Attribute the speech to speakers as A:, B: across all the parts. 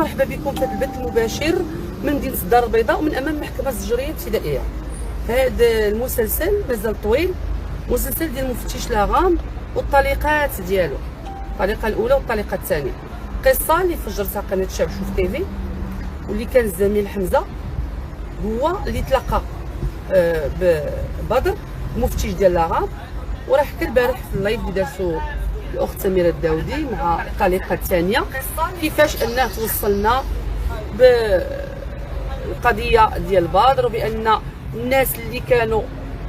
A: مرحبا بكم في هذا البث المباشر من مدينه الدار البيضاء ومن امام المحكمه الزجريه الابتدائيه. هذا المسلسل مازال طويل، مسلسل ديال المفتش لاغام والطليقات ديالو، الطليقه الاولى والطليقه الثانيه. قصه اللي فجرتها قناه شاب شوف تيفي، واللي كان الزميل حمزه هو اللي تلاقى ببدر المفتش ديال لاغام، وراه حكى البارح في اللايف اللي دارتو الاخت سميره الداودي مع الطليقه الثانيه كيفاش انه توصلنا بالقضيه ديال بدر، وبان الناس اللي كانوا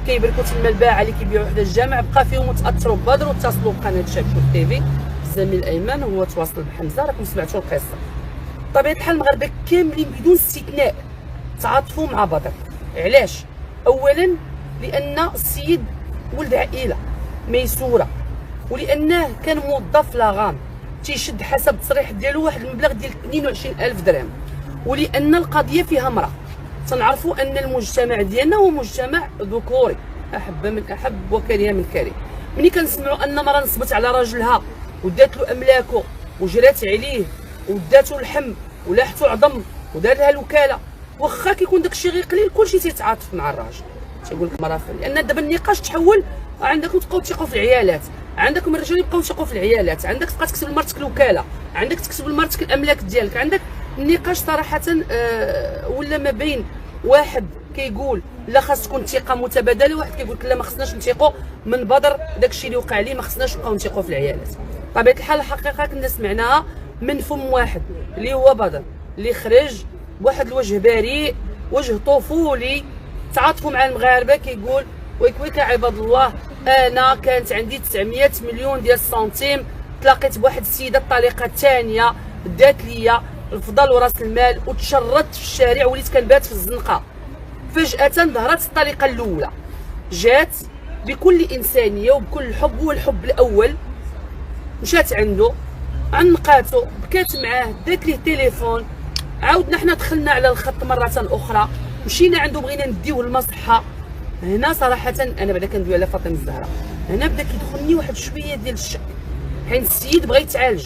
A: كيبركوا تما الباعه اللي كيبيعوا حدا الجامع بقى فيهم متاثروا ببدر واتصلوا بقناه شاب شوف تيفي. الزميل ايمن هو تواصل بحمزه، راكم سمعتوا القصه. بطبيعه الحال المغاربه كاملين بدون استثناء تعاطفوا مع بدر. علاش؟ اولا لان السيد ولد عائله ميسوره، ولانه كان موظف لاغام تيشد حسب التصريح ديالو واحد المبلغ ديال 22,000 درهم، ولان القضيه فيها امراه. تنعرفوا ان المجتمع ديالنا هو مجتمع ذكوري، احب من احب وكره من كره. ملي كنسمعوا ان امراه نصبت على راجلها ودات له املاكه وجرات عليه وداتو اللحم ولاحتو عظم ودار لها الوكاله، واخا كيكون داكشي غير قليل كلشي تيتعاطف مع الراجل. تيقول لك مراه، لان دابا النقاش تحول، عندكم تبقاو تيقوا في العيالات، عندكم الرجال يبقاو يثقوا في العيالات، عندك تبقى تكتب لمرتك الوكاله، عندك تكتب لمرتك الاملاك ديالك، عندك النقاش صراحه ولا ما بين واحد كيقول لا خاص تكون ثقه متبادله، واحد كيقول لا ما خصناش نثيقوا من بدر داكشي اللي وقع ليه، ما خصناش نبقاو نثيقوا في العيالات. بطبيعه الحال الحقيقه كنا سمعناها من فم واحد اللي هو بدر، اللي خرج بواحد الوجه بريء، وجه طفولي، تعاطفوا مع المغاربه، كيقول ويك عباد الله، انا كانت عندي 900 مليون ديال السنتيم، تلاقيت بواحد السيده الطليقه الثانيه دات ليا الفضل وراس المال وتشردت في الشارع وليت كنبات في الزنقه. فجاه ظهرت الطليقه الاولى، جات بكل انسانيه وبكل الحب، هو الحب الاول، مشات عنده عنقاتو بكات معاه دات ليه تليفون، عاودنا حنا دخلنا على الخط مره اخرى، مشينا عنده بغينا نديوه المصحه. هنا صراحه انا بعدا كندوي على فاطمه الزهراء، هنا بدا كيدخلني واحد شويه ديال الشك، حيت السيد بغى يتعالج.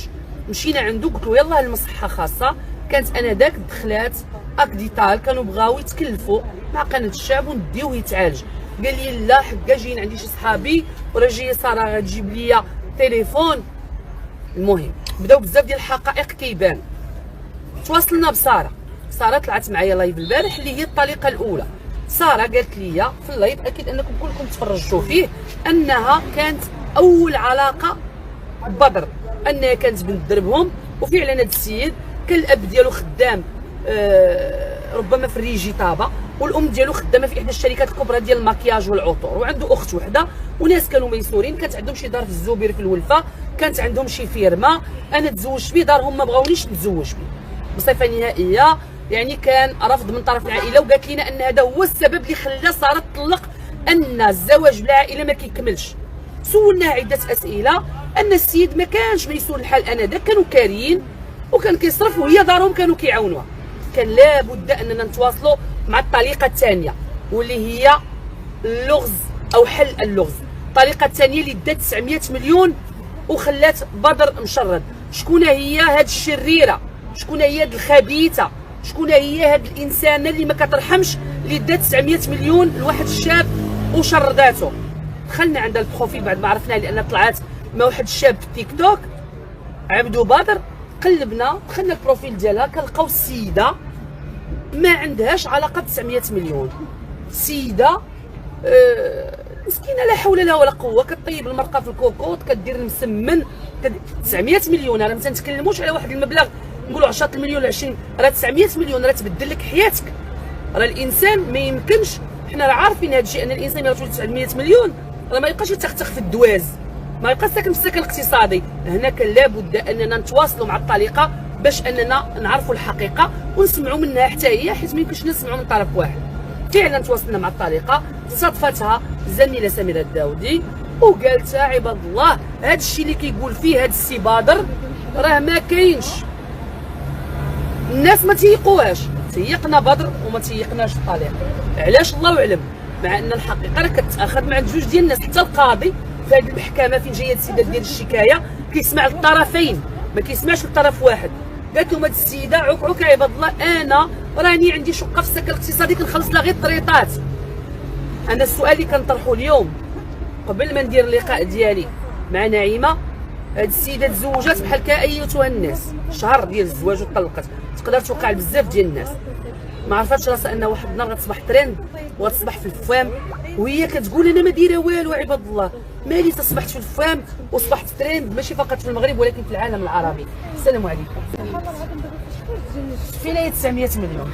A: مشينا عنده قلت له يلاه المصحه خاصه، كانت انا داك دخلات اكديتال كانوا بغاو يتكلفوا مع قناه الشعب ونديوه يتعالج. قال لي لا حكا جايين عندي شي صحابي وراه جايه ساره غتجيب لي تليفون. المهم بداو بزاف ديال الحقائق كيبان. تواصلنا بساره، ساره طلعت معايا لايف البارح اللي هي الطليقه الاولى. ساره قالت لي في اللايف، اكيد انكم كلكم تفرجتوا فيه، انها كانت اول علاقه ببدر، انها كانت بنت دربهم، وفعلا هذا السيد كان الاب ديالو خدام ربما في الريجي طابه، والام ديالو خدامه في احدى الشركات الكبرى ديال المكياج والعطور، وعنده اخت وحده، وناس كانوا ميسورين، كانت عندهم شي دار في الزبير في الولفه، كانت عندهم شي فيرما. انا تزوجت به، دارهم ما بغاونيش نتزوج به بصفه نهائيه، يعني كان رفض من طرف العائله، وقالت لنا ان هذا هو السبب اللي خلى ساره تطلق، ان الزواج بالعائله ما كيكملش. سولناه عده اسئله، ان السيد ما كانش ميسور الحال انذاك، كانوا كاريين وكان كيصرف، وهي دارهم كانوا كيعاونوها. كان لابد اننا نتواصلوا مع الطريقه الثانيه واللي هي اللغز او حل اللغز. الطريقه الثانيه اللي دات 900 مليون وخلات بدر مشرد. شكون هي هاد الشريره؟ شكون هي هاد الخبيثه؟ شكون هي هاد الانسانه اللي ما كترحمش، اللي دات 900 مليون لواحد الشاب وشرداته؟ دخلنا عند البروفيل بعد ما عرفناه، لان طلعت مع واحد الشاب في تيك توك عبدو بدر. قلبنا دخلنا البروفيل ديالها، كنلقاو السيده ما عندهاش علاقه ب 900 مليون، سيده مسكينه لا حول لها ولا قوه، كطيب المرقه في الكوكوط، كدير المسمن. 900 مليون راه ما تنتكلموش على واحد المبلغ نقولوا 10 مليون ولا 20، راه 900 مليون راه تبدل لك حياتك. راه الانسان ما يمكنش، حنا راه عارفين هذا الشيء، ان الانسان ملي تولد 900 مليون راه ما يبقاش يتختخ في الدواز، ما يبقاش ساكن في السكن الاقتصادي. هنا كان لابد اننا نتواصلوا مع الطليقه باش اننا نعرفوا الحقيقه ونسمعوا منها حتى هي، حيت ما يمكنش نسمعوا من طرف واحد. فعلا تواصلنا مع الطليقه، استضفتها الزميله سميره الداودي وقالتها عباد الله هذا الشيء اللي كيقول فيه هذا السي بدر راه ما كاينش، الناس ما تيقوهاش. تيقنا بدر وما تيقناش الطليقه. علاش؟ الله اعلم، مع ان الحقيقه راه كتاخذ مع جوج ديال الناس. حتى القاضي في هذه المحكمه فين جايه السيده ديال الشكايه كيسمع للطرفين، ما كيسمعش لطرف واحد. قالت لهم هاد السيده عوك عباد الله، انا راني عندي شقه في السكن الاقتصادي كنخلص لها غير الطريطات. انا السؤال اللي كنطرحه اليوم قبل ما ندير اللقاء ديالي مع نعيمه، هاد السيده تزوجات بحال كايتها الناس، شهر ديال الزواج وطلقت، تقدر توقع لبزاف ديال الناس. ما عرفتش راسها ان واحد النهار غتصبح ترند وغتصبح في الفام، وهي كتقول انا ما دايره والو عباد الله، مالي تصبحت في الفام وصبحت ترند ماشي فقط في المغرب ولكن في العالم العربي. السلام عليكم. فين 900 مليون؟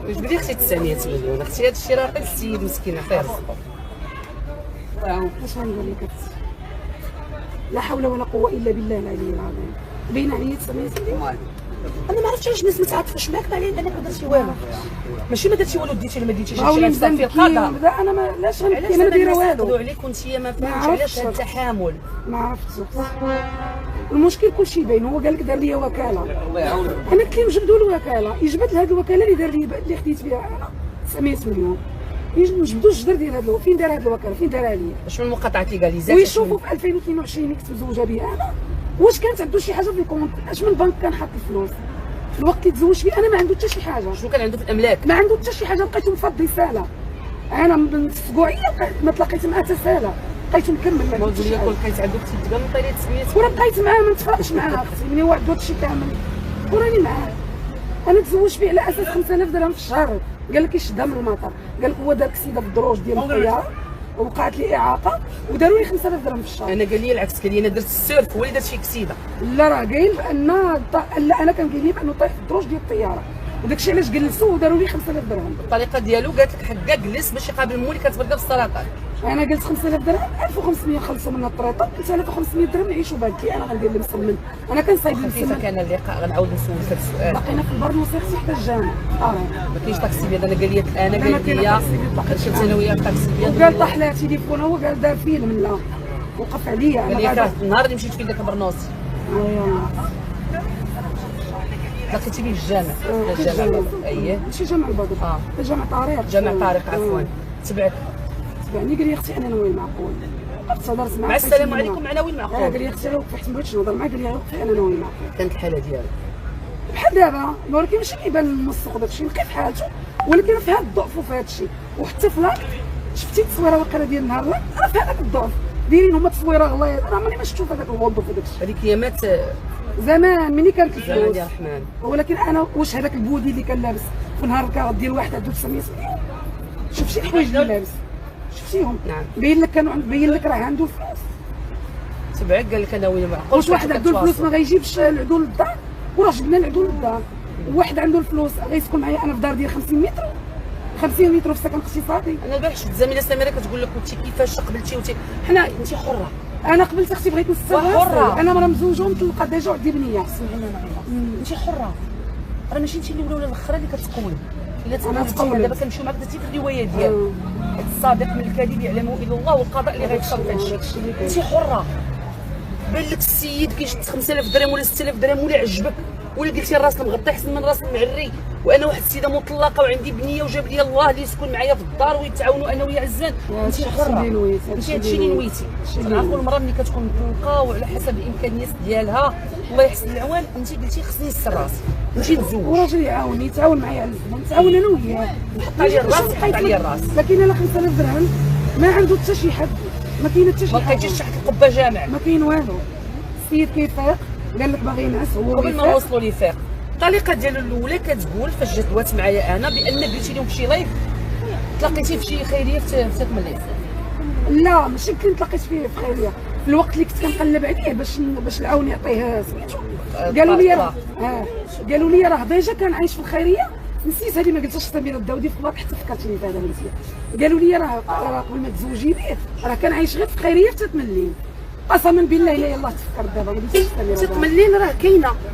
A: واش بدي اختي 900 مليون؟ اختي هذا الشيء راه غير السيد مسكين عطيه رزقه.
B: اش غنقول لك اختي؟ لا حول ولا قوه الا بالله العلي العظيم. بين عليا 900 مليون. انا ما عرفتش علاش الناس ما تعاطفوش معاك على انا ما درتش والو، ماشي ما درتي والو ديتي ولا ما ديتيش،
A: هاولي مزال في القضاء.
B: انا ما لاش غنبكي، انا ما دايره والو
A: عليك وانت ما فهمتش علاش هذا التحامل.
B: ما عرفتش المشكل كلشي باين. هو قال لك دار لي وكاله، انا قلت له نجبدوا له وكاله، يجبد لهاد الوكاله اللي دار لي اللي خديت بها انا 900 مليون، نجبدوا الجدر ديال هاد فين دار هاد الوكاله، فين دارها لي،
A: واش من مقاطعه ليغاليزات
B: ويشوفوا في 2022 اللي كنت مزوجه بها انا واش كانت عنده شي حاجه في الكونت، اش من بنك كان حاط الفلوس في الوقت اللي تزوج فيه. انا ما عنده حتى شي حاجه.
A: شنو كان عنده في الاملاك؟
B: ما عنده حتى شي حاجه، لقيته مفض رساله. انا من اسبوعين ما تلاقيت معاه حتى ساله، لقيته مكمل. ما
A: قلت لك لقيت عنده كنت تقام طيري 900
B: ورا بقيت معاه ما نتفرقش معاه اختي، ملي وعد هذا الشيء كامل وراني معاه. انا تزوجت فيه على اساس 5000 درهم في الشهر، قال لك يشدها من المطار، قال لك هو دار كسيده في الدروج ديال الطياره ووقعت لي اعاقه وداروا لي 5000 درهم في الشهر.
A: انا قال لي العكس، قال لي انا درت السيرف هو اللي درت شي كسيده.
B: لا راه قايل بان لا انا كان قايل لي بانه طايح في الدروج ديال الطياره، وداك الشيء علاش جلسوه وداروا لي 5000 درهم.
A: الطريقه ديالو قالت لك حكا جلس باش يقابل مولي كتبرد في السرطان.
B: انا قلت 5000 درهم 1500 خلصوا من الطريطه، 3500 درهم نعيشوا باكي. انا غندير المسمن، انا كنصايب المسمن.
A: كيف كان اللقاء؟ غنعاود نسولك هذا السؤال.
B: بقينا في البر نوصيختي حتى الجامع.
A: ما كاينش طاكسي بيض. انا قال لي كنت انا وياه في طاكسي بيض،
B: وقال طاح لها تليفونه وقال دار فيلم. لا وقف عليا.
A: قال لي راه النهار اللي مشيت فيه داك برنوسي لقيتي به في الجامع. الجامع اييه
B: ماشي جامع البدر، جامع طارق.
A: جامع طارق عفوا. تبعك
B: تبعني قال لي اختي انا ناوي المعقول. تهضرت معاه
A: مع السلام عليكم معنا وين معقول.
B: قال لي اختي انا وقفت ما بغيتش نهضر معاه، قال لي وقفي انا ناوي المعقول.
A: كانت الحاله ديالو
B: بحال دابا، ولكن ماشي كيبان المسوق داكشي، لقيت حالته، ولكن في هذا الضعف وفي هذا الشيء. وحتى في لاك شفتي التصويره واقيلا ديال النهار لا راه في هذاك الضعف دايرين هما التصويره. الله راه ماني ما شفتو في هذاك الوظف وداك الشيء.
A: هذيك ايامات
B: زمان ملي كانت الفلوس.
A: يا رحمن.
B: ولكن انا واش هذاك البودي اللي كان لابس في نهار الكارط ديال واحد عنده 900 مليون، شفتي الحوايج اللي لابس شفتيهم؟
A: نعم.
B: باين لك باين لك راه عنده الفلوس.
A: تبعك قال لك انا وين معقول.
B: واش واحد عنده الفلوس ما غيجيبش العدول للدار؟ وراه جبنا العدول للدار. واحد عنده الفلوس غيسكن معايا انا في دار ديال 50 متر 50 متر في سكن اقتصادي.
A: انا البارح شفت زميله سميره كتقول لك كنتي كيفاش قبلتي حنا انت حره.
B: انا قبلت اختي بغيت نستوى
A: حره.
B: انا مرا مزوجه ومطلقه ديجا وعندي بنيه.
A: انت حره، راه ماشي انت الاولى ولا الاخرى اللي كتقول. الا تقول دابا كنمشيو معاك درتي في الروايه ديالك الصادق من الكاذب يعلمه الا الله والقضاء اللي غيتصرف في هذا الشيء. انت حره. بان لك السيد كيشد 5000 درهم ولا 6000 درهم ولا عجبك ولا قلتي الراس المغطى احسن من راس المعري، وانا واحد السيده مطلقه وعندي بنيه وجاب لي الله اللي يسكن معايا في الدار ويتعاونوا انا ويا عزان. انت حره. انت هادشي اللي نويتي. تنعرفوا المراه ملي كتكون مطلقه وعلى حسب الامكانيات ديالها الله يحسن العوان، انت قلتي خصني نسر راسي نمشي نتزوج
B: وراجل يعاوني يتعاون معايا على الزمان، نتعاون انا وياه.
A: نحط عليه الراس نحط عليه الراس.
B: لكن انا 5000 درهم ما عنده حتى شي حد، ما كاين حتى شي حاجه،
A: ما كاينش تحت القبه جامع،
B: ما كاين والو. السيد كيفاق قال لك باغي ينعس هو
A: قبل ما نوصلوا لي فاق. الطريقه ديالو الاولى كتقول فاش جدوات معايا انا بان قلتي لهم في شي لايف تلاقيتي في شي خيريه في تمليح.
B: لا ماشي يمكن تلاقيت فيه في خيريه في الوقت اللي كنت كنقلب عليه باش العون يعطيه سميتو. قالوا لي راه ديجا كان عايش في الخيريه. نسيت هذه ما قلتهاش سميره الداودي في الوقت حتى فكرتيني بهذا مزيان. قالوا لي راه قبل ما تزوجي به راه كان عايش غير في الخيريه في تتملين. قسما بالله الا يلاه تفكر دابا ما قلتيش سميره
A: تتملين راه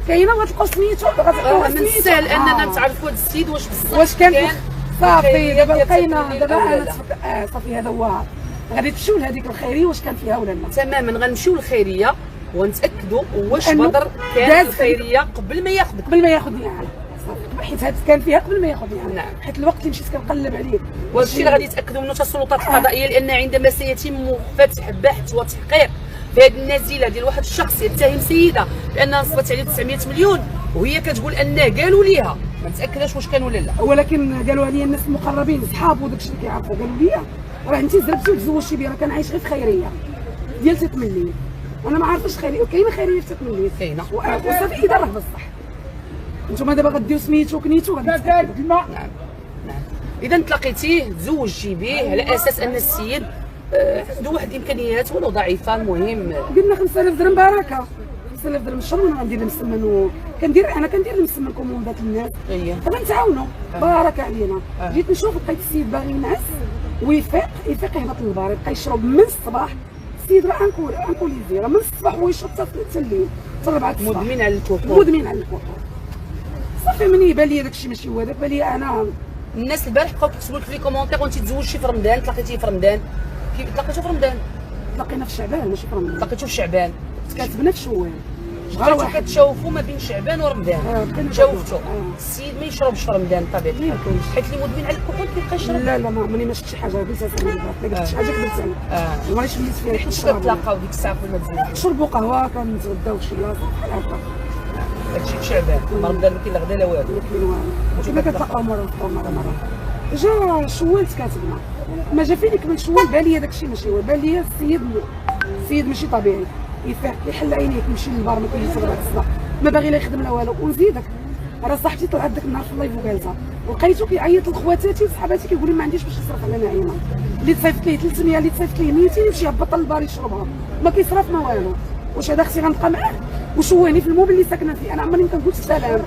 A: كاينه
B: وغتلقاو سميتو
A: من السهل اننا نتعرفوا هذا السيد
B: واش كان صافي. دابا لقينا دابا انا صافي هذا هو غادي تمشيو لهذيك الخيريه واش كان فيها ولا لا.
A: تماما غنمشيو للخيريه ونتاكدوا واش بدر كان في الخيريه قبل ما
B: ياخذني انا حيت هذا كان فيها قبل ما ياخذني انا. نعم. حيت الوقت اللي مشيت كنقلب عليه
A: وهذا الشيء اللي غادي يتاكدوا منه السلطات القضائيه لان عندما سيتم فتح بحث وتحقيق بهذه النزيله ديال واحد الشخص يتهم سيده بانها نصبت عليه 900 مليون وهي كتقول انه قالوا ليها، ما متاكداش واش كانوا ولا لا.
B: ولكن قالوا لي الناس المقربين صحابو وداكشي اللي كيعرفوا، قالوا لي راه انت زربتي وتزوجتي بها، راه كان عايش غير في خيريه ديال تتملي. انا ما عارفاش خيريه، كاينه خيريه في تتملي
A: كاينه
B: وصافي اذا راه بصح انتم دابا غديو سميتو وكنيتو غادي
A: نعم. اذا تلاقيتيه تزوجتي به على اساس ان السيد عنده واحد الامكانيات ولو ضعيفه، المهم
B: قلنا 5000 درهم بركه، 5000 درهم الشهر وانا غندير المسمن انا كندير المسمن كوموندات للناس دابا نتعاونوا بركه علينا. جيت نشوف لقيت السيد باغي ينعس ويفيق يهبط للبار يبقى يشرب من الصباح. السيد راه انكوليزي راه من الصباح هو يشرب حتى الليل حتى 4 الصباح،
A: مدمن على الكحول.
B: صافي من يبان لي داكشي ماشي هو، دابا لي انا
A: الناس البارح بقاو كيكتبوا لك في لي كومونتير وانت تزوجتي في رمضان، تلاقيتيه في رمضان، كيف تلاقيتو في رمضان؟
B: تلاقينا في شعبان ماشي في رمضان،
A: تلاقيتو في شعبان،
B: كاتبنا في شوال
A: بقيتو كتشوفوا ما بين شعبان ورمضان. شوفتوا السيد ما يشربش في رمضان بطبيعه الحال حيت اللي مدمن على الكحول كيبقى يشرب.
B: لا ما عمرني ما شفت شي حاجه، قلت اسمع ما قلتش حاجه كذبت عليك. عمرني شميت فيها
A: حيت واش كتلاقاو ديك الساعه فين ما تزوجوا؟
B: نشربوا قهوه كنتغداو شي بلاصه بحال هكا.
A: هادشي في شعبان، ما رمضان ما كاين لا غدا لا والو.
B: ما كتلاقاو مره جا شوال كاتبنا ما جا فين يكمل شوال. بان لي داكشي ماشي هو، بان لي السيد ماشي طبيعي، يفيق يحل عينيه يمشي للبار ما كاينش 4 الصباح ما باغي لا يخدم لا والو. ونزيدك راه صاحبتي طلعت داك النهار في اللايف وقالتها لقيتو كيعيط لخواتاتي وصحاباتي كيقول لي ما عنديش باش نصرف على نعيمه اللي تصيفط ليه 300 اللي تصيفط ليه 200 يمشي يهبط للبار يشربها ما كيصرف ما والو. واش هذا خصني غنبقى معاه وشواني في الموبل اللي ساكنه فيه. انا عمرني ما كنقول سلام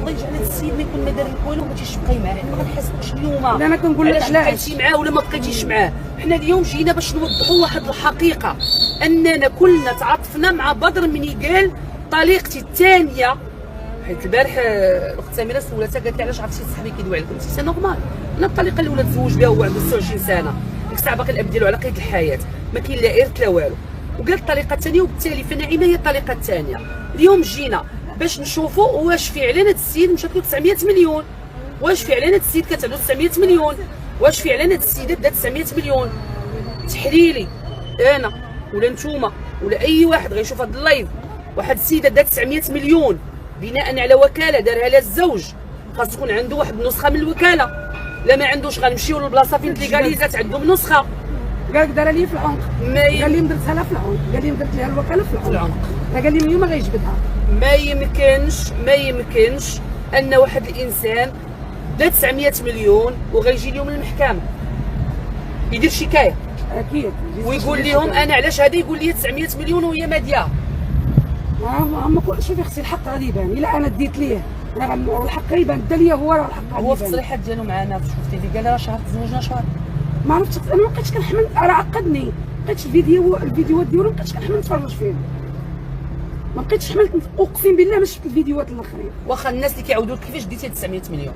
A: الله يجعل هذا السيد ما يكون ما دار لك والو ما تجيش تبقاي معاه. حنا ما غنحاسبوش اليوم
B: لا انا كنقول لك علاش
A: بقيتي معاه ولا ما بقيتيش معاه. حنا اليوم جينا باش نوضحوا واحد الحقيقه اننا كلنا تعاطفنا مع بدر من قال طليقتي الثانيه. حيت البارح الاخت سميره سولتها قالت لي علاش عرفتي صاحبي كيدوي عليك؟ قلت سي نورمال، انا الطليقه الاولى تزوج بها وهو عنده 26 سنه، ديك الساعه باقي الاب ديالو على قيد الحياه، ما كاين لا ارث لا والو، وقال الطليقه الثانيه وبالتالي فنعيمه هي الطليقه الثانيه. اليوم جينا باش نشوفوا واش فعلا هذا السيد مشات له 900 مليون، واش فعلا هذا السيد كانت عنده 900 مليون، واش فعلا هذا السيده دات 900 مليون. تحليلي انا ولا نتوما ولا اي واحد غيشوف هذا اللايف واحد السيده دات 900 مليون بناء على وكاله دارها لها الزوج، خاص تكون عنده واحد النسخه من الوكاله، لا ما عندوش غنمشيو للبلاصه فين ليغاليزات عندهم نسخه.
B: قال لك دار لي في العنق، قال لي درتها لها في العنق، قال لي درت لها الوكاله في العنق، قال لي اليوم غيجبدها.
A: ما يمكنش ان واحد الانسان دا 900 مليون وغيجي اليوم للمحكمه يدير شكايه
B: اكيد
A: ويقول لهم انا علاش هذا يقول لي 900 مليون وهي ماديه.
B: ما شوفي اختي الحق غادي يبان، الا انا ديت ليه راه الحق يبان، دا ليا هو راه الحق غادي يبان.
A: هو في التصريحات ديالو معنا شفتي قال راه شهر تزوجنا شهر.
B: ما عرفتش انا ما بقيتش كنحمل، راه عقدني، بقيتش الفيديوهات ديالو ما بقيتش كنحمل نتفرج فيهم، ما بقيتش حملت، اقسم بالله ما شفت الفيديوهات الاخرين.
A: واخا الناس اللي كيعاودوا لك كيفاش ديتي 900 مليون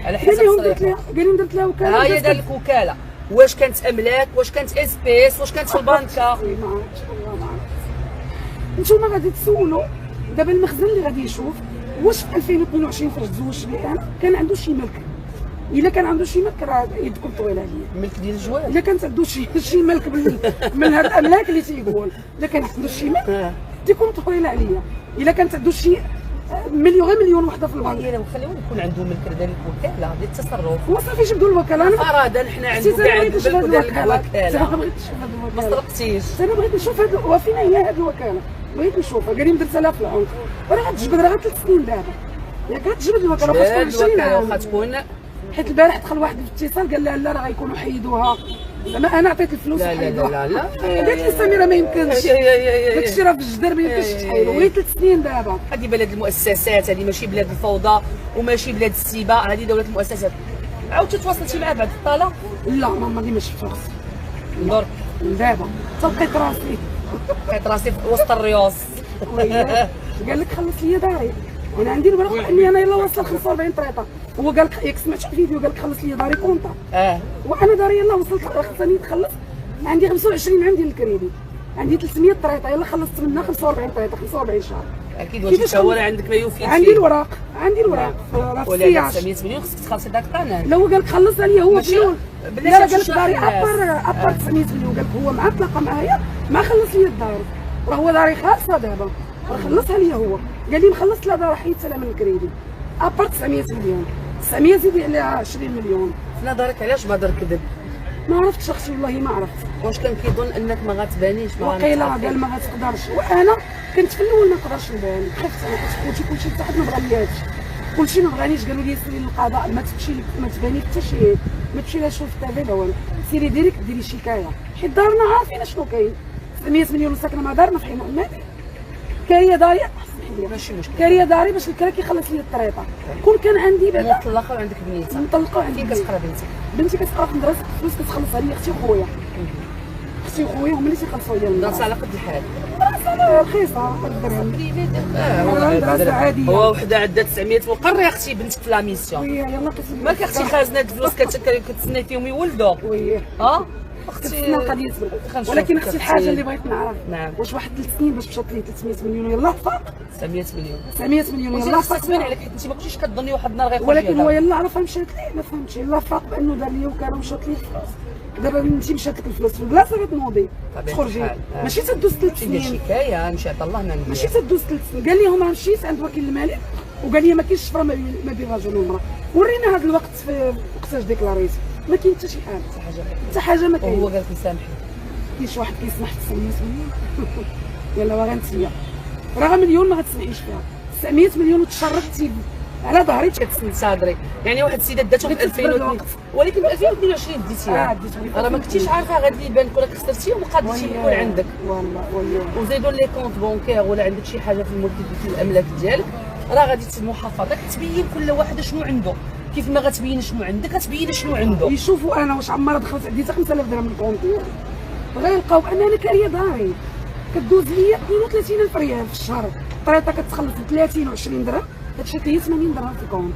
A: على حسب
B: التصريحات قال لهم درت لها وكاله.
A: ها هي دار لك وكاله، واش كانت املاك، واش كانت اسبيس، واش كانت في البنكه؟
B: ما عرفتش نتوما غادي تسولوا دابا المخزن اللي غادي يشوف واش في 2022 فاش تزوجت به انا كان عنده شي ملك. الا كان عنده شي ملك راه يدكم طويله عليا
A: الملك ديال الجواز.
B: الا كانت عنده شي ملك من هاد الاملاك اللي تيقول، الا كان عنده شي ملك تيكون طويله عليا. الا كانت عنده شي مليون غير مليون وحده في البنك
A: خليوه يكون عنده ملك ديال الوكاله ديال التصرف.
B: وصافي جبدوا الوكاله. انا
A: فرضا حنا عندنا كاع الملك ديال الوكاله.
B: ما بغيتش نشوف هاد الوكاله،
A: ما سرقتيش.
B: انا بغيت نشوف هاد وفين هي هاد الوكاله، بغيت نشوفها. قال لي درتها لها في العنق، راه غتجبد، راه غير 3 سنين دابا ياك غتجبد الوكاله باش تكون 20 عام.
A: واخا تكون
B: حيت البارح دخل واحد في الاتصال قال لها لا راه غيكونوا حيدوها. زعما انا عطيت الفلوس
A: لا
B: قالت لي سميره ما يمكنش، داكشي راه في الجدار ما يمكنش تحيدو، ولي 3 سنين دابا.
A: هذه بلاد المؤسسات، هذه ماشي بلاد الفوضى وماشي بلاد السباع، هذه دوله المؤسسات. عاودتي تواصلتي معاه بعد الطلاق؟
B: لا ماما ديما شفت راسي
A: درك
B: دابا لقيت راسي
A: لقيت راسي في وسط الريوس.
B: قال لك خلص لي داري، انا عندي الورق اني انا يلاه واصله 45 طريطه. هو قال لك ياك سمعت الفيديو قال لك خلص لي داري كونطا. وانا داري يلاه وصلت خصني نتخلص، عندي 25 عام ديال الكريدي، عندي 300 طريطه يلاه خلصت منها 45 طريطه 45 شهر.
A: اكيد واش تصور عندك ما يوفي؟
B: عندي الوراق راه في
A: ولا 900 مليون خصك تخلصي داك القناه.
B: لا هو قال لك خلص عليا هو
A: بلاتي
B: لا قال
A: غتمشي
B: لك داري
A: شاحن
B: ابار 900 مليون. قال لك هو مع تلاقى معايا ما خلص لي الدار، راه هو داري خالصه دابا، راه خلصها لي هو. قال لي مخلصت لا دار حيدتها لها من الكريدي ابار 900 مليون. 900 زيدي عليها 20 مليون.
A: لا دارك علاش بدر كذب؟
B: ما عرفتش اختي والله ما عرفت.
A: واش كان كيظن انك ما غتبانيش ما
B: وقيله
A: غنتعرفي؟
B: قال ما غتقدرش، وانا كنت في الاول ما نقدرش نبان، خفت انا حيت خوتي كلشي حتى حد ما بغانيش، كلشي ما بغانيش. قالوا لي سيري للقضاء ما تمشي ما تباني حتى شي، ما تمشي لا تشوف التافي لا والو، سيري ديريك ديري شكايه، حيت دارنا عارفين شنو كاين. 700 مليون ساكنه مع دارنا في حي محمد، كاريه داري
A: ماشي مشكل.
B: كاريه داري باش الكرا كيخلص لي الطريطه. كون كان عندي بعدا
A: مطلقه وعندك بنيته
B: مطلقه وعندي
A: فين كتقرا بنتك؟
B: بنتي كتقرا في مدرسه فلوس كتخلصها لي اختي وخويا. اختي وخويا هما اللي تيخلصوا لي
A: دراسه على قد الحال
B: المدرسه رخيصه الدرهم. دراسه عاديه.
A: هو وحده عندها 900 وقري اختي بنتك في لا ميسيون
B: وي يلا قسم
A: مالك اختي خازنه الفلوس كتسناي فيهم يولدوا
B: وي
A: ها
B: كتسنى
A: اختي
B: القضيه تبرد.
A: خنشوف
B: ولكن اختي الحاجه
A: التفصيل.
B: اللي بغيت نعرف
A: نعم.
B: واش واحد 3 سنين باش مشات لي 300 مليون يلاه فاق
A: 900 مليون
B: 900 مليون
A: وانت
B: يلاه
A: خاصك
B: فاق.
A: تبان عليك حيت انت ما كنتيش كتظني واحد النهار غيخرج
B: ولكن هو
A: يهضر.
B: يلا عرف مشات لي ما فهمتش يلا فاق بانه دار لي وكاله ومشات لي الفلوس. دابا بنتي مشات لك الفلوس في البلاصه كتنوضي
A: طبيعة
B: تخرجي
A: الحال.
B: ماشي تدوز 3
A: شي دير
B: سنين
A: شكايه مشي عطا الله ما ندير
B: ماشي تدوز 3 سنين. قال لي هما مشيت عند وكيل المالك وقال لي ما كاينش شفره ما بين الرجل والمراه. ورينا هذا الوقت في وقتاش ديكلاريتي ما كاين حتى شي حاجه حتى حاجه ما
A: وهو
B: كاين.
A: قال لك سامحي
B: كاينش واحد كيسمح في 900 مليون يلا واغا انت راه مليون ما غتسمحيش فيها 900 مليون وتشردتي على ظهري
A: كتسند صادري يعني واحد السيده داتهم في
B: بتتبدل
A: 2002
B: الوقت.
A: ولكن في 2022 ديتيها
B: ديتهم.
A: راه ما كنتيش عارفه غادي يبان لك ولا خسرتيهم وقادتي يكون عندك
B: والله
A: وزيدوا لي كونت بونكير ولا عندك شي حاجه في الملك ديال الاملاك ديالك راه غادي المحافظه كتبين كل واحد شنو عنده. كيف ما غتبين شنو عندك غتبين شنو عنده.
B: يشوفوا انا واش عمرها دخلت عندي حتى 5000 درهم من الكونت ديالي غيلقاو ان انا كاريه داري كدوز ليا 32000 ريال في الشهر. الطريطه كتخلص 30 و20 درهم هادشي كاين 80 درهم في الكونت.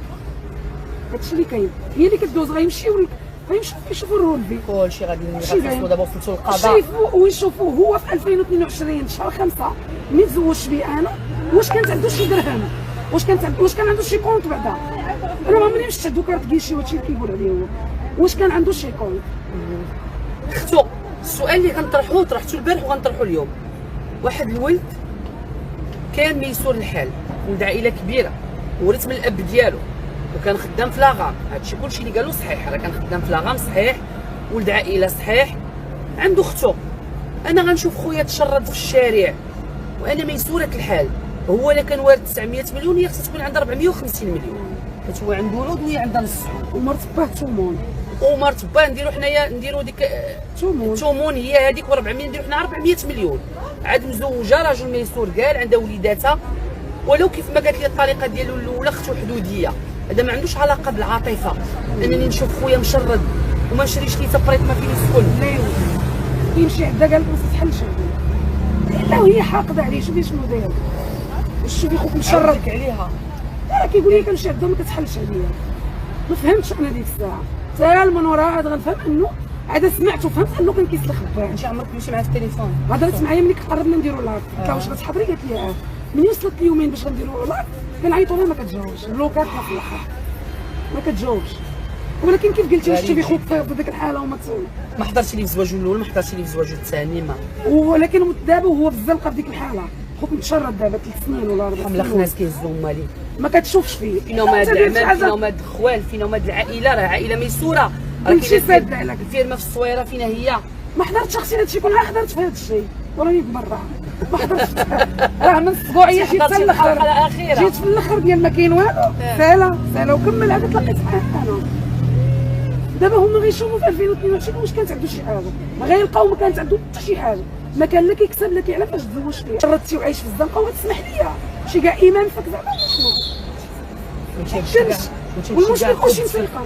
B: هادشي اللي كاين هي اللي كدوز غيمشيو يشوفوا الرولفي
A: كلشي غادي
B: شي
A: نغفصوا دابا وصلتوا للقضاء.
B: شوفوا ويشوفوا هو في 2022 شهر 5 ملي تزوجت بي انا واش كانت عنده شي درهم واش كان عنده شي كونت بعدا. انا ما عمرني مشيت عندو كارت كيشي وهادشي اللي كيقول عليه هو واش كان عنده شي كونت.
A: اختو السؤال اللي غنطرحوه طرحتو البارح وغنطرحو اليوم. واحد الولد كان ميسور الحال ولد عائله كبيره ورث من الاب ديالو وكان خدام في لاغام. هادشي كلشي اللي قالو صحيح راه كان خدام في لاغام صحيح ولد عائله صحيح عنده اختو. انا غنشوف خويا تشرد في الشارع وانا ميسوره الحال هو الا كان وارث 900 مليون هي خصها تكون عندها 450 مليون حيت هو عنده ولود وهي عندها نص
B: ومرت باه تومون
A: ومرت با نديرو حنايا نديرو ديك تومون هي هذيك و400 نديرو حنا 400 مليون عاد مزوجه راجل ميسور كاع عندها وليداتها ولو كيف ما قالت لي الطريقه ديالو الاولى اختو حدوديه. هذا ما عندوش علاقه بالعاطفه انني نشوف خويا مشرد وما نشريش ليه تبريط ما فين يسكن.
B: لا يمشي عندها قال لك ما تتحلش لا وهي حاقده عليه شوفي شنو داير شوفي خوك مشرد
A: عرضك عليها
B: لا كيقول لي كنمشي عندها ما كتحلش عليا. ما فهمتش انا ديك الساعه حتى من وراء عاد غنفهم انه عاد سمعت وفهمت انه كان كيسلخ باه.
A: انت عمرك مشي معاه في التليفون؟
B: هضرت معايا ملي قربنا نديرو لايف قلت لها واش غتحضري قالت لي ملي وصلت اليومين باش غنديرو لايف كنعيطوا لها ما كتجاوبش بلوكات في الاخر ما كتجاوبش. ولكن كيف قلتي واش تبي خوك في ديك الحاله وما تسول
A: ما حضرتش ليه في زواجو الاول ما حضرتش ليه في زواجو الثاني ما
B: ولكن دابا وهو في الزنقه في ديك الحاله خوك متشرد دابا 3 سنين ولا 4
A: حمل
B: سنين
A: ناس كيهزو مالي
B: ما كتشوفش فيه
A: فينا هما هاد العمال فينا هما هاد الخوال فينا هما هاد العائله راه عائله ميسوره راه
B: كلشي ساد عليك.
A: الفيرما في الصويره فينا هي
B: ما حضرتش اختي هادشي كلها حضرت في هادشي وراني برا ما حضرتش راه من اسبوعيه جيت
A: حضرتي
B: حتى
A: الحلقة
B: الاخر
A: الأخيرة.
B: جيت في الاخر ديال ما كاين والو سالا وكمل عاد تلاقيت معاه انا. دابا هما غيشوفوا في 2022 واش كانت عنده شي حاجه ما غيلقاو ما كانت عنده حتى شي حاجه ما كان لا كيكسب لا كيعلى فاش تزوج فيه شردتي وعايش في الزنقه وغتسمح ليا شي كاع ايمان فيك زعما شنو كنمشي والمشكل كلشي مسلقه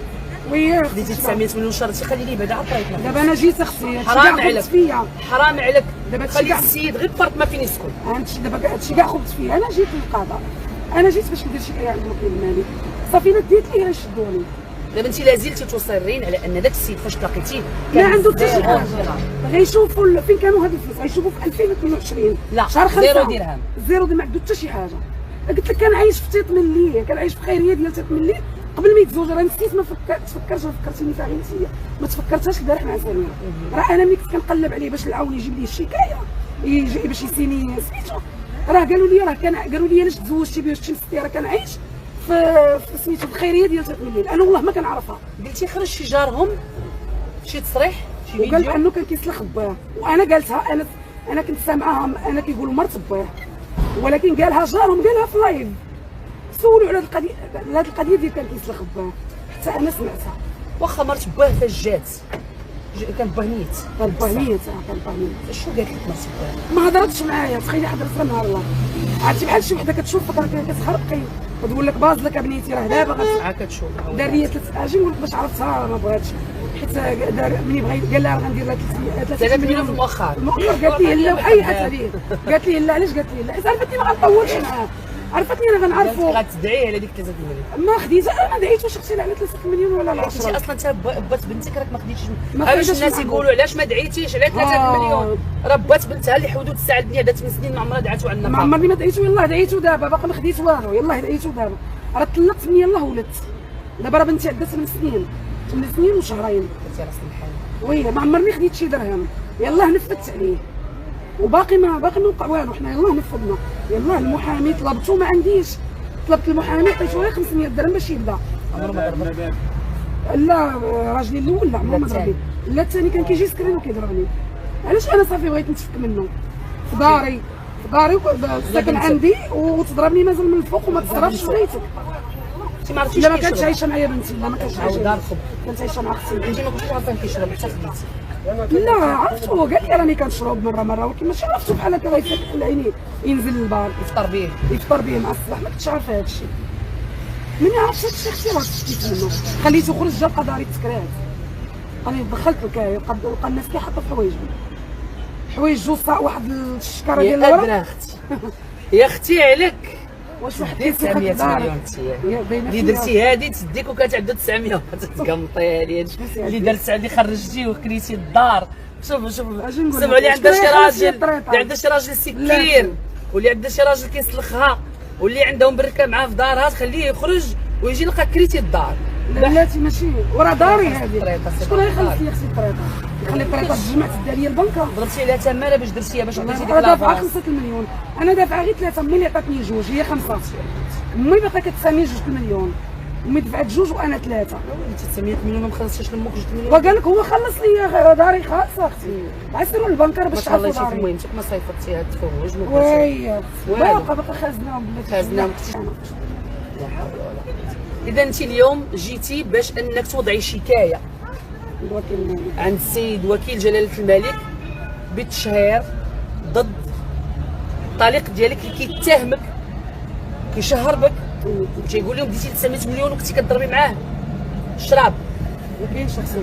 B: ويا
A: ديتي 900 مليون شرطي خلي ليه بعدا عطريتنا
B: دابا انا جيت اختي
A: حرام عليك
B: فيا
A: حرام عليك
B: دابا هادشي
A: خلي
B: كاع
A: السيد غير بارت ما فين يسكن.
B: هادشي دابا هادشي كاع خبت فيه. انا جيت للقضاء انا جيت باش ندير شكايه عند الوكيل المالي صافي انا ديت ليه غيشدوني.
A: دابا انت لازلتي تصرين على ان داك السيد فاش تلاقيتيه
B: ما عنده حتى شي حاجه غيشوفوا فين كانوا هاد الفلوس غيشوفوا في 2022
A: لا،
B: شهر 5
A: زيرو درهم.
B: زيرو ما عنده حتى شي حاجه. قلت لك كان عايش في تيط من ليه كان عايش في خيريه ديال تيط من ليه قبل ما يتزوج راه نسيت ما تفكرش فكرتيني فيها غير انت ما تفكرتهاش البارح مع سمير. راه انا ملي كنت كنقلب عليه باش نعاون يجيب لي الشكايه يجي باش يسيني سميتو، راه قالوا لي علاش تزوجتي به واش تمسكتي، راه كنعيش في سميتو الخيريه ديال 3 مليون. انا والله ما كنعرفها.
A: قلتي خرج شي جارهم شي تصريح شي
B: وقال
A: فيديو
B: انه كان كيسلخ باه، وانا قالتها انا كنت سامعاها، انا كيقولوا مرت باه، ولكن قالها جارهم، قالها في لايف. سولوا على هذه القضيه ديال كان كيسلخ باه، حتى انا سمعتها.
A: واخا مرت باه فاش جات كان باه نيت
B: كان باه ميت، كان باه ميت.
A: شنو قالت لك مرت باه؟
B: ما هضرتش معايا، تخيلي حضرتها نهار الله. عرفتي بحال شي وحده كتشوفك راه كتخرقي وتقول لك باز لك بنيتي راه دابا
A: عا كتشوف
B: دار لي 3 اجي نقول لك باش عرفتها ما بغاتش، حيت دار ملي بغى قال لها غندير لها
A: 3 مليون في المؤخر.
B: قالت لي لا وحيحت عليه، قالت لي لا علاش، قالت لي لا، عرفتني ما غنطولش معاه، عرفتني انا غنعرفو.
A: غتدعيه على ديك 3 مليون.
B: ما خديتها، انا ما دعيتوش اختي لا على 3 مليون ولا على 10.
A: انت اصلا انت بات بنتك راك ما خديتيش.
B: ما
A: علاش
B: خديتش
A: الناس
B: معاهم.
A: يقولوا علاش ما دعيتيش على 3 مليون؟ راه بات بنتها اللي حدود الساعه الدنيا دات 8 سنين ما عمرها دعاتو عندنا.
B: ما عمرني ما دعيتو، يلاه دعيتو دابا، باقي ما خديت والو، يلاه دعيتو دابا. راه طلقت من يلاه ولدت دابا، راه بنتي عندها 8 سنين 8 سنين وشهرين.
A: قلتي راس الحال.
B: وي ما عمرني خديت شي درهم، يلاه نفذت عليه وباقي ما وقع والو. حنا يلاه نفذنا، يلاه المحامي طلبتو ما عنديش، طلبت المحامي عطيتو غير 500 درهم باش يبدا.
A: عمرو ما ضربك؟
B: لا راجلي الاول لا عمرو ما ضربني، لا الثاني كان كيجي يسكرني وكيضربني. علاش انا صافي بغيت نتفك منه في داري ساكن عندي وتضربني مازال من الفوق وما تصرفش وليتك.
A: انت ما عرفتيش
B: لا ما كانتش عايشه معايا بنتي، لا ما كانتش عايشه، كانت عايشه مع اختي.
A: انت ما كنتيش عارفه كيشرب حتى خديتي؟
B: لا عرفتو، قال لي راني كنشرب مره ولكن ماشي عرفتو بحال هكا غيفتح العينين ينزل للبار يفطر بيه مع الصباح، ما كنتش عارفه هذا الشيء. ملي عرفت هذا الشيء اختي راه شكيت منه، خليته خرج جا لقى داري تسكرات، انا دخلت الكاي لقى الناس كيحطوا في حوايج جوج واحد الشكاره ديال
A: يا
B: الورق.
A: اختي يا اختي عليك
B: واش واحد
A: دير 900 مليون انت اللي درتي هادي تسديك وكانت عندها 900 تقمطيها لي اللي درت اللي خرجتي وكريتي الدار. شوف سمعوا اللي عندها شي راجل، اللي عندها شي راجل سكير، واللي عندها شي راجل كيسلخها، واللي عندهم بركه معاه في دارها تخليه يخرج ويجي يلقى كريتي الدار.
B: بلاتي ماشي وراه داري هذه، شكون غيخلص لي اختي الطريطه؟ يخلي الطريطه تجمعت ديال البنكه.
A: ضربتي عليها تماره باش درتيها باش عطيتي ديك
B: دافعه 5 المليون، انا دافعه غير 3. امي اللي عطاتني 2 هي 5، امي باقا كتسامي 2 المليون، امي دفعت 2 وانا 3.
A: انت 900 مليون ما خلصتيش لامك 2 مليون.
B: وقال لك هو خلص لي داري خاصه اختي، عسروا البنكه باش تعرفوا داري.
A: المهم انت ما صيفطتيها تفوج
B: وي باقا خازناهم
A: خازناهم. لا حول ولا قوه. اذا انت اليوم جيتي باش انك توضعي شكايه عند السيد وكيل جلاله الملك بالتشهير ضد الطليق ديالك اللي كيتهمك كيشهر بك وتيقول لهم ديتي 900 مليون وكنتي كتضربي معاه الشراب.
B: ما كاينش شخصيه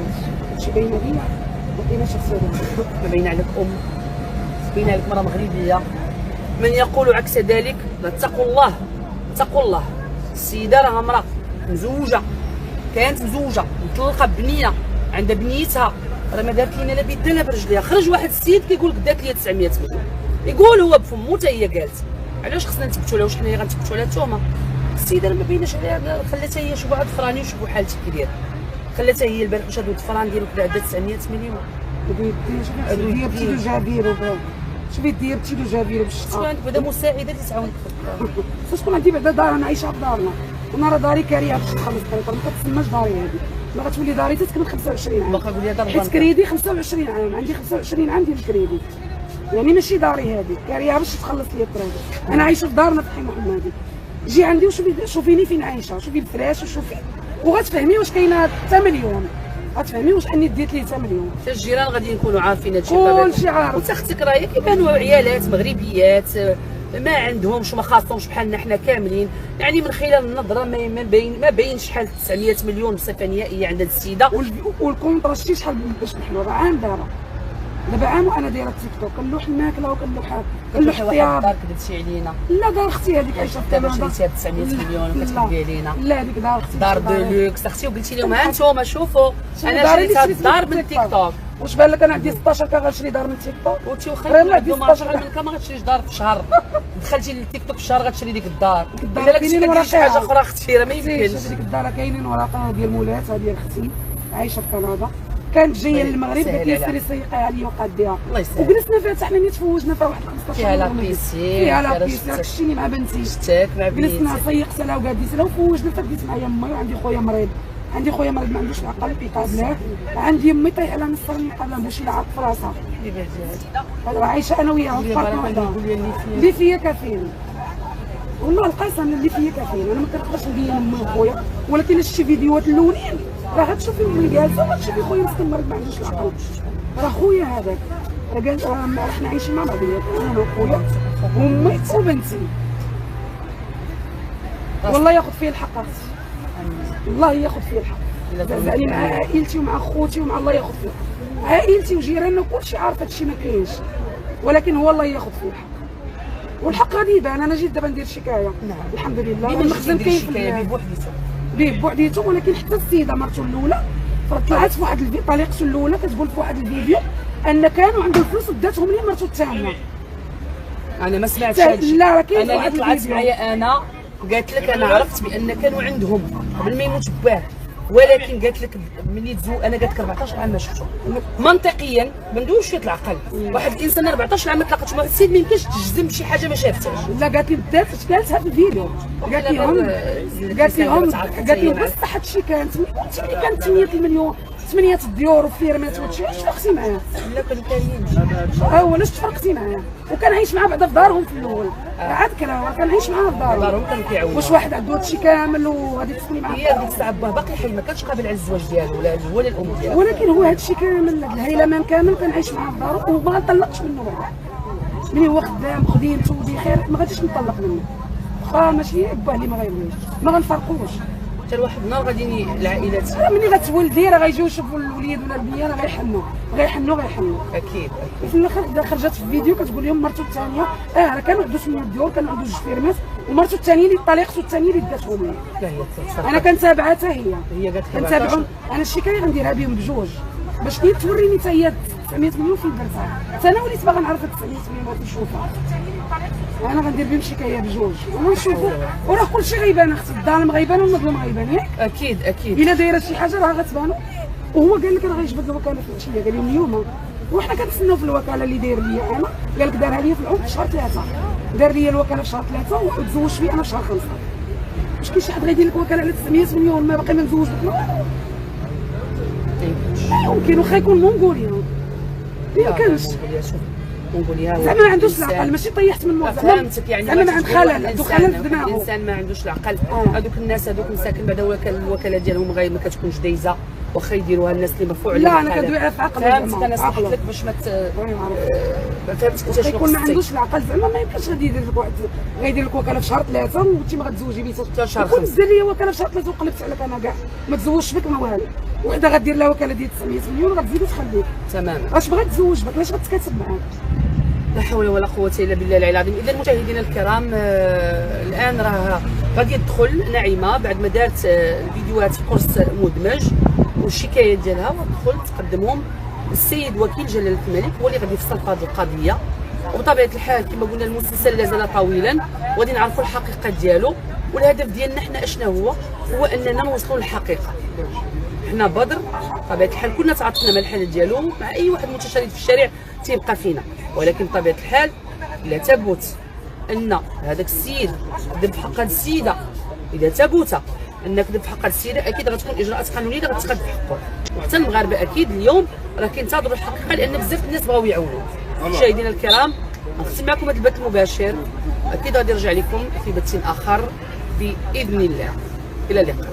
B: شي باينه ليا، ما كاينش شخصيه
A: ما باينه عليك باينه عليك مراه مغربيه. من يقول عكس ذلك اتقوا الله اتقوا الله. السيده راها مراه مزوجه، كانت مزوجه مطلقه بنيه عندها بنيتها، راه ما دارت لينا لا بيدها لا برجليها. خرج واحد السيد كيقول لك دات لي 900 مليون، يقول هو بفمو حتى هي قالت. علاش خصنا نثبتوا لها؟ واش حنا غنثبتوا لها التهمه؟ السيده ما بيناش عليها، خلاتها هي شوفوا هاد الفراني وشوفوا حالتك كي داير، خلاتها هي البارح واش هادو الفران ديالو كدا عندها 900 مليون.
B: دير بتيدو جابيرو شوفي دير بتيدو جابيرو باش
A: شكون عندك بعدا مساعده اللي تعاونك؟
B: شكون عندي بعدا دار انا عايشه في دارنا، انا راه داري كاريه باش نخلص الطريقه، ما كتسماش داري هذه، ما غتولي داري تتكمل 25 عام.
A: باقا قول لي دار
B: حيت كريدي 25 عام، عندي 25 عام ديال الكريدي، يعني ماشي داري هذه كاريه باش تخلص لي الطريقه. انا عايشه في دارنا في حي محمدي، جي عندي وشوفيني فين عايشه، شوفي الفراش وشوفي وغتفهمي واش كاينه 6 مليون، غتفهمي واش اني ديت لي 6 مليون.
A: حتى الجيران غادي يكونوا عارفين هادشي
B: كلشي عارف.
A: وانت اختك راهي كيبانوا عيالات مغربيات ما عندهمش ما خاصهمش بحالنا حنا كاملين، يعني من خلال النظره ما باين شحال 900 مليون بصفه نهائيه عند هاد السيده.
B: والكونطرا شتي شحال باش نحلو، راه عام دابا عام وانا دايره التيك توك، كنلوح الماكله وكنلوح الثياب.
A: دارك درتي علينا؟
B: لا دار اختي هذيك عايشه في
A: دابا شريتيها ب 900 مليون وكتكذبي علينا.
B: لا هذيك دار اختي
A: دار دولوكس اختي، وقلتي لهم ها انتم شوفوا انا شريتها الدار من التيك توك.
B: واش بان لك انا عندي 16 غنشري دار من تيك توك؟
A: قلتي واخا
B: راه لا،
A: يقولوا 16 من ما غتشريش دار في شهر. دخلتي للتيك توك في شهر غتشري ديك الدار. الا لا كنتي كدير شي حاجه اخرى اختي راه ما يمكنش.
B: ديك الدار كاينين ورقه ديال مولاتها ديال اختي عايشه في كندا، كانت جايه للمغرب قالت لي سيري سيقيها لي وقاديها، وجلسنا فيها حتى حنا تفوجنا فيها واحد 15
A: فيها لا بيسين،
B: فيها لا بيسين، شتيني مع بنتي
A: شتاك مع بنتي،
B: جلسنا سيقت لها وقاديت لها وفوجنا، فديت معايا امي وعندي خويا مريض، عندي خويا مريض ما عندوش العقل قابلاه، عندي امي طايحه على نصرني قابله ماشي لا عقل في راسها، راه عايشه انا وياها في فرق واحده اللي فيا كافيين، والله القسم اللي فيا كافيين، انا ما كنقدرش نبين امي وخويا، ولكن شتي فيديوهات الاولين راه غتشوفي امي جالسه وغتشوفي خويا مسكين مريض ما عندوش العقل، راه خويا هذاك راه قال احنا عايشين مع بعضياتنا انا وخويا وامي وبنتي، والله ياخذ فيه الحق اختي، والله ياخذ فيه الحق، زعلني مع عائلتي ومع خوتي ومع الله ياخذ فيه الحق، عائلتي وجيراننا كلشي عارف هادشي ما كاينش، ولكن هو الله ياخذ فيه الحق، والحق غادي يبان. انا جيت دابا ندير شكايه الحمد لله، المخزن كاين في به بوحديته، ولكن حتى السيده مرته الاولى طلعت في واحد طليقته الاولى كتقول في واحد الفيديو ان كانوا عنده الفلوس وداتهم ليه مرته الثانيه.
A: انا ما سمعتش هادشي،
B: لا راه كاين
A: انا اللي طلعت معايا انا قالت لك انا عرفت بان كانوا عندهم قبل ما يموت باه، ولكن قالت لك ملي تزوج انا قالت لك 14 عام ما شفتو، منطقيا ما ندوش في العقل، واحد الانسان 14 عام ما تلاقاتش مع السيد ما يمكنش تجزم بشي حاجه ما شافتهاش.
B: لا قالت لي بدات قالتها في الفيديو، قالت لهم بصح هادشي كانت 8 المليون 8 الديور وفيرمات وهادشي، واش فرقتي معاه؟
A: لا كانوا كاريين
B: علاش تفرقتي معاه؟ وكان عايش معاه بعدا في دارهم في الاول، عاد كان عايش معاه في
A: دارهم كانوا كيعاونوا،
B: واش واحد عنده هادشي كامل وغادي تسكني معاه؟
A: هي ديك الساعه باه باقي حي ما كانش قابل على الزواج ديالو لا هو ولا الام ديالو،
B: ولكن هو هادشي كامل الهيلمان كامل كان عايش معاه في دارو وما طلقش منه بعدا، ملي هو خدام خديمته بخير ما غاديش نطلق منه، واخا ماشي باه اللي ما غيبغيش ما غنفرقوش
A: حتى لواحد النهار غادي العائلات
B: ملي غتولدي راه غيجيو يشوفوا الوليد ولا البنيه راه غيحنوا
A: اكيد.
B: وفي الاخر خرجت في الفيديو كتقول لهم مرته الثانيه راه كانوا عنده 8 ديور كانوا عنده 2 فيرمات ومرته الثانيه اللي طليقته الثانيه اللي داتهم ليه.
A: لا هي
B: انا كنتابعها حتى
A: هي قالت
B: كنتابعهم انا الشكايه غنديرها بهم بجوج باش هي توريني حتى هي 900 مليون فين درتها، حتى انا وليت باغا نعرف 900 مليون نشوفها، انا غندير بهم شكايه بجوج ونشوفوا وراه كلشي غيبان اختي، الظالم غيبان والمظلوم غيبان ياك
A: اكيد
B: الا دايره شي حاجه راه غتبانو. وهو قال لك راه غيجبد الوكاله في العشيه، قال لهم اليوم وحنا كنتسناو في الوكاله اللي داير ليا انا، قال لك دارها ليا في العمر في شهر 3، دار ليا الوكاله في شهر 3 وتزوج فيه انا في شهر 5. واش كاين شي حد غيدير لك وكاله على 900 مليون ما باقي ما نزوج بك؟ يمكن واخا يكون مونغوليا ما يمكنش زعما ما عندوش العقل، ماشي طيحت من
A: فهمتك يعني
B: زعما ما عند خلل عنده خلل في دماغه،
A: الانسان ما عندوش العقل. هذوك الناس هذوك مساكن بعدا الوكاله ديالهم غير ما كتكونش دايزه واخا يديروها الناس اللي مرفوع عليهم.
B: لا انا كندوي على عقل،
A: فهمتك انا سمحت لك باش ما فهمتك انت شنو
B: ما عندوش العقل، زعما ما يمكنش غادي يدير لك واحد غيدير لك وكاله في شهر 3 وانت ما غتزوجي بيه حتى شهر 5. دير لي وكاله في شهر 3 وقلبت عليك انا كاع ما تزوجش بك ما والو، وحده غدير لها وكاله ديال 900 مليون غتزيد وتخليك
A: تماما.
B: واش بغات تزوج بك علاش غتكاتب معاك؟
A: لا حول ولا قوة إلا بالله العلي العظيم. إذا مشاهدينا الكرام الآن راه غادي تدخل نعيمة بعد ما دارت الفيديوهات في كورس مدمج والشكايات ديالها وتدخل تقدمهم السيد وكيل جلالة الملك هو اللي غادي يفصل في هذه القضية. وبطبيعة الحال كما قلنا المسلسل لا زال طويلا وغادي نعرفوا الحقيقة ديالو، والهدف ديالنا حنا اشنا هو اننا نوصلوا للحقيقة. حنا بدر بطبيعة الحال كنا تعاطفنا مع الحالة ديالو مع أي واحد متشرد في الشارع تيبقى فينا، ولكن بطبيعة الحال إلا ثبت أن هذاك السيد كذب في حق هذه السيدة، إذا ثبت أنك كذب في حق هذه السيدة أكيد غتكون إجراءات قانونية اللي غتخاد في حقه، وحتى المغاربة أكيد اليوم راه كينتظروا الحقيقة لأن بزاف الناس بغاو يعاونوا. مشاهدينا الكرام نختم معكم هذا البث المباشر، أكيد غادي نرجع لكم في بث آخر بإذن الله. إلى اللقاء.